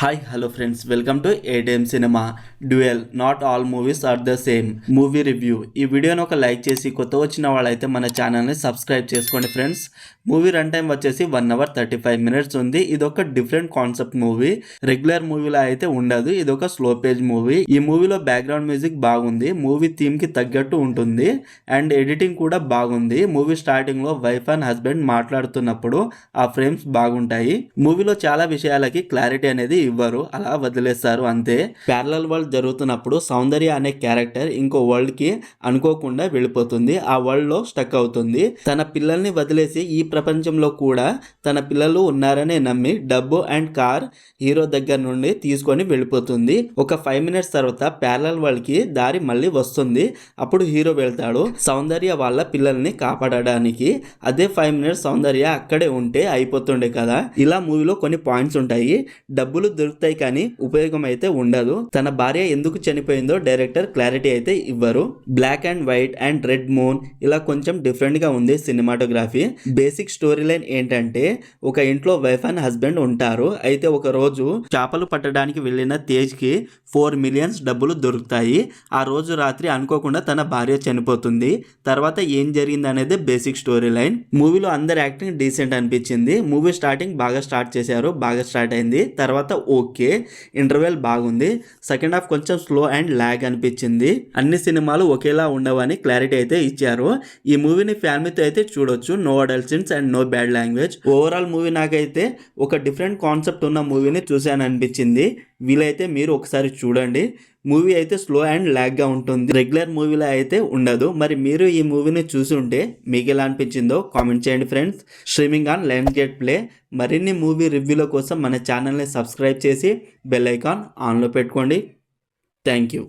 Hi hello friends, welcome to ATM cinema dual. Not all movies are the same movie review. ఈ వీడియోని ఒక like చేసి కొత్త వచ్చిన వాళ్ళైతే మన ఛానల్ని సబ్స్క్రైబ్ చేసుకోండి ఫ్రెండ్స్. మూవీ రన్ టైం వచ్చేసి 1 hour 35 minutes ఉంది. ఇది ఒక డిఫరెంట్ కాన్సెప్ట్ మూవీ. రెగ్యులర్ మూవీలో అయితే ఉండదు, ఇది ఒక స్లో పేజ్ మూవీ. ఈ మూవీలో బ్యాక్గ్రౌండ్ మ్యూజిక్ బాగుంది, మూవీ థీమ్ కి తగ్గట్టు ఉంటుంది అండ్ ఎడిటింగ్ కూడా బాగుంది. మూవీ స్టార్టింగ్ లో వైఫ్ అండ్ హస్బెండ్ మాట్లాడుతున్నప్పుడు ఆ ఫ్రేమ్స్ బాగుంటాయి. మూవీలో చాలా విషయాలకి క్లారిటీ అనేది ఇవ్వరు, అలా వదిలేస్తారు అంతే. ప్యారలల్ వరల్డ్ జరుగుతున్నప్పుడు సౌందర్య అనే క్యారెక్టర్ ఇంకో వరల్డ్ కి అనుకోకుండా వెళ్ళిపోతుంది. ఆ వరల్డ్ లో స్టక్ అవుతుంది. తన పిల్లల్ని వదిలేసి ఈ ప్రపంచంలో కూడా తన పిల్లలు ఉన్నారని నమ్మి డబ్బు అండ్ కార్ హీరో దగ్గర నుండి తీసుకొని వెళ్ళిపోతుంది. ఒక 5 minutes తర్వాత ప్యారలల్ వరల్డ్ కి దారి మళ్ళీ వస్తుంది. అప్పుడు హీరో వెళ్తాడు సౌందర్య వాళ్ళ పిల్లల్ని కాపాడడానికి. అదే 5 minutes సౌందర్య అక్కడే ఉంటే అయిపోతుండే కదా. ఇలా మూవీలో కొన్ని పాయింట్స్ ఉంటాయి. డబ్బులు దొరుకుతాయి కానీ ఉపయోగం అయితే ఉండదు. తన భార్య ఎందుకు చనిపోయిందో డైరెక్టర్ క్లారిటీ అయితే ఇవ్వరు. Black and white and red moon ఇలా కొంచెం డిఫరెంట్ గా ఉంది సినిమాటోగ్రఫీ. బేసిక్ స్టోరీ లైన్ ఏంటంటే, ఒక ఇంట్లో వైఫ్ అండ్ హస్బెండ్ ఉంటారు. అయితే ఒక రోజు చేపలు పట్టడానికి వెళ్ళిన తేజ్ కి 4 million డబ్బులు దొరుకుతాయి. ఆ రోజు రాత్రి అనుకోకుండా తన భార్య చనిపోతుంది. తర్వాత ఏం జరిగింది అనేది బేసిక్ స్టోరీ లైన్. మూవీలో అందరి యాక్టింగ్ డీసెంట్ అనిపించింది. మూవీ స్టార్టింగ్ బాగా స్టార్ట్ చేశారు, బాగా స్టార్ట్ అయింది. తర్వాత ఓకే, ఇంటర్వెల్ బాగుంది. సెకండ్ హాఫ్ కొంచెం స్లో అండ్ ల్యాగ్ అనిపించింది. అన్ని సినిమాలు ఒకేలా ఉండవని క్లారిటీ అయితే ఇచ్చారు. ఈ మూవీని ఫ్యామిలీతో అయితే చూడొచ్చు. No adult scenes and no bad language. Overall movie నాకైతే ఒక డిఫరెంట్ కాన్సెప్ట్ ఉన్న మూవీని చూశాను అనిపించింది. వీలైతే మీరు ఒకసారి చూడండి. మూవీ అయితే స్లో అండ్ ల్యాగ్గా ఉంటుంది, రెగ్యులర్ మూవీలో అయితే ఉండదు. మరి మీరు ఈ మూవీని చూసి ఉంటే మీకు ఎలా అనిపించిందో కామెంట్ చేయండి friends. Streaming on Lionsgate play. మరిన్ని మూవీ రివ్యూల కోసం మన ఛానల్ని సబ్స్క్రైబ్ చేసి బెల్ ఐకాన్ ఆన్లో పెట్టుకోండి. Thank you.